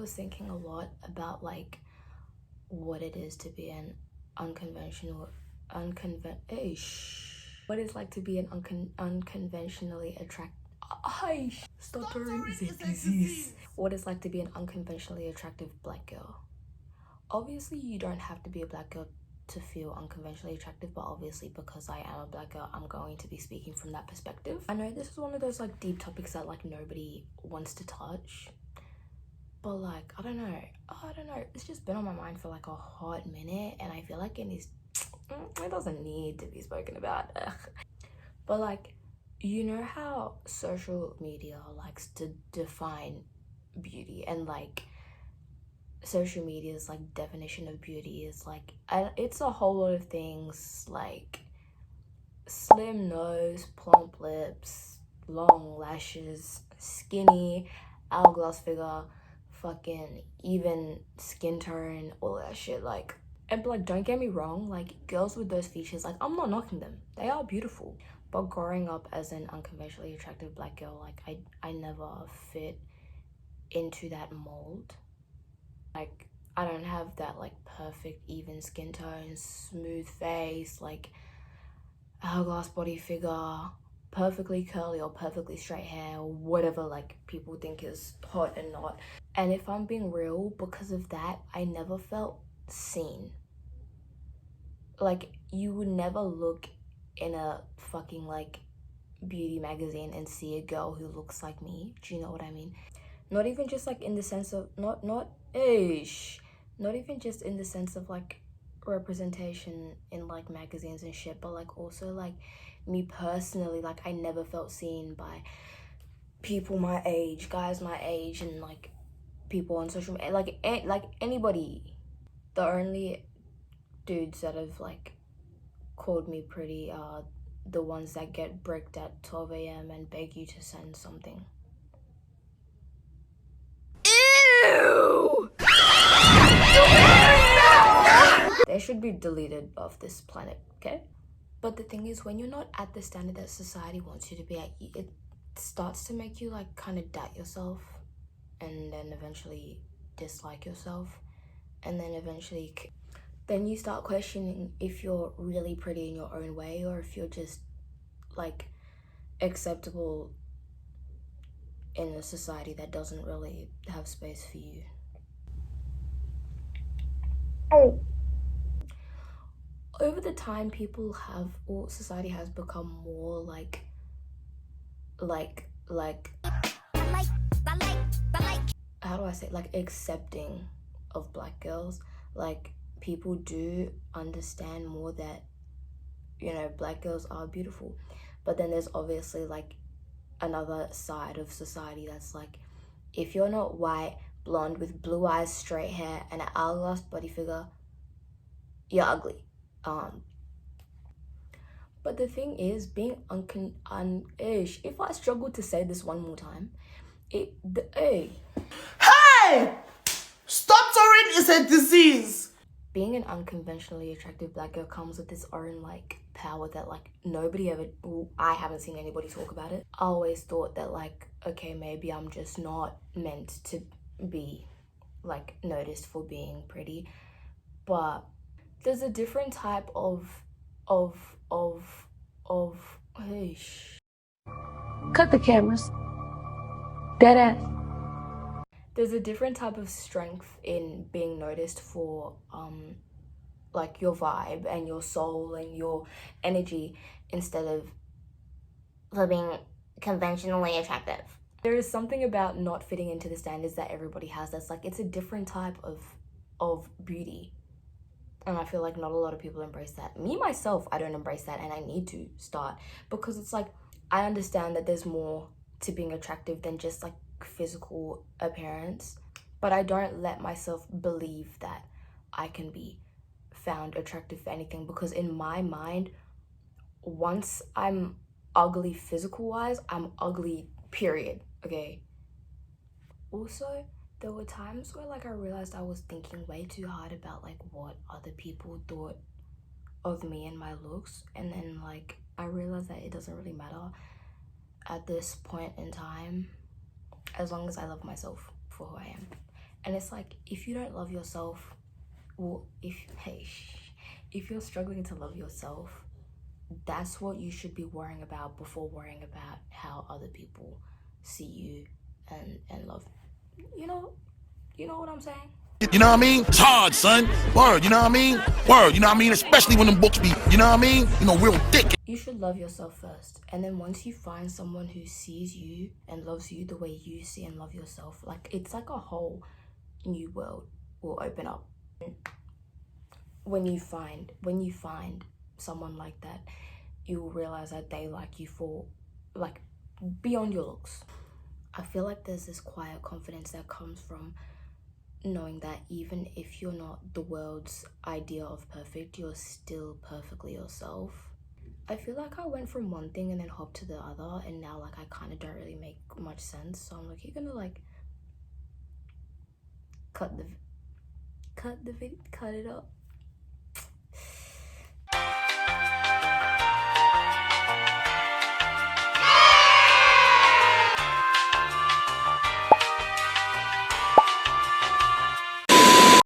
was thinking a lot about like what it is to be an what it's like to be an unconventionally attractive. Stuttering is a disease. What it's like to be an unconventionally attractive black girl. Obviously, you don't have to be a black girl to feel unconventionally attractive, but obviously because I am a black girl, I'm going to be speaking from that perspective. I know this is one of those like deep topics that like nobody wants to touch, but like I don't know, it's just been on my mind for like a hot minute, and I feel like it doesn't need to be spoken about. But like, you know how social media likes to define beauty, and like social media's like definition of beauty is like it's a whole lot of things, like slim nose, plump lips, long lashes, skinny, hourglass figure, fucking even skin tone, all that shit. Like, and like, don't get me wrong, like girls with those features, like I'm not knocking them, they are beautiful. But growing up as an unconventionally attractive black girl, like I never fit into that mold. Like, I don't have that like perfect even skin tone, smooth face, like hourglass body figure, perfectly curly or perfectly straight hair, or whatever like people think is hot and not. And if I'm being real, because of that, I never felt seen. Like, you would never look in a fucking like beauty magazine and see a girl who looks like me. Do you know what I mean? Not even just like in the sense of not even just in the sense of like representation in like magazines and shit, but like also like me personally, like I never felt seen by people my age, guys my age, and like people on social media, like anybody. The only dudes that have like called me pretty are the ones that get bricked at 12 a.m. and beg you to send something. Ew! They should be deleted off this planet, okay? But the thing is, when you're not at the standard that society wants you to be at, it starts to make you like kind of doubt yourself, and then eventually dislike yourself, and then eventually then you start questioning if you're really pretty in your own way, or if you're just like acceptable in a society that doesn't really have space for you. Over the time, people have, or society has become more like how do I say, like accepting of black girls. Like, people do understand more that, you know, black girls are beautiful. But then there's obviously like another side of society that's like, if you're not white, blonde, with blue eyes, straight hair, and an hourglass body figure, you're ugly. But the thing is, being if I struggle to say this one more time, Hey! Stuttering is a disease! Being an unconventionally attractive black girl comes with its own like power that like nobody ever, I haven't seen anybody talk about it. I always thought that like, okay, maybe I'm just not meant to be like noticed for being pretty. But there's a different type of hey, Cut the cameras. Dead ass. there's a different type of strength in being noticed for like your vibe and your soul and your energy, instead of for being conventionally attractive. There is something about not fitting into the standards that everybody has that's like, it's a different type of beauty. And I feel like not a lot of people embrace that. Me, myself, I don't embrace that, and I need to start, because it's like, I understand that there's more to being attractive than just like physical appearance, but I don't let myself believe that I can be found attractive for anything, because in my mind, once I'm ugly physical wise, I'm ugly, period, okay? Also, there were times where like I realized I was thinking way too hard about like what other people thought of me and my looks, and then like I realized that it doesn't really matter at this point in time, as long as I love myself for who I am. And it's like, if you don't love yourself, well, if you're struggling to love yourself, that's what you should be worrying about before worrying about how other people see you and love. You know what I'm saying? You know what I mean? It's hard, son. Word, you know what I mean? Word, you know what I mean? Especially when them books be, you know what I mean? You know, real thick. You should love yourself first, and then once you find someone who sees you and loves you the way you see and love yourself, like, it's like a whole new world will open up when you find someone like that. You will realize that they like you for, like, beyond your looks. I feel like there's this quiet confidence that comes from knowing that even if you're not the world's idea of perfect, you're still perfectly yourself. I feel like I went from one thing and then hopped to the other, and now, like, I kind of don't really make much sense. So I'm like, you're gonna, like, cut it up.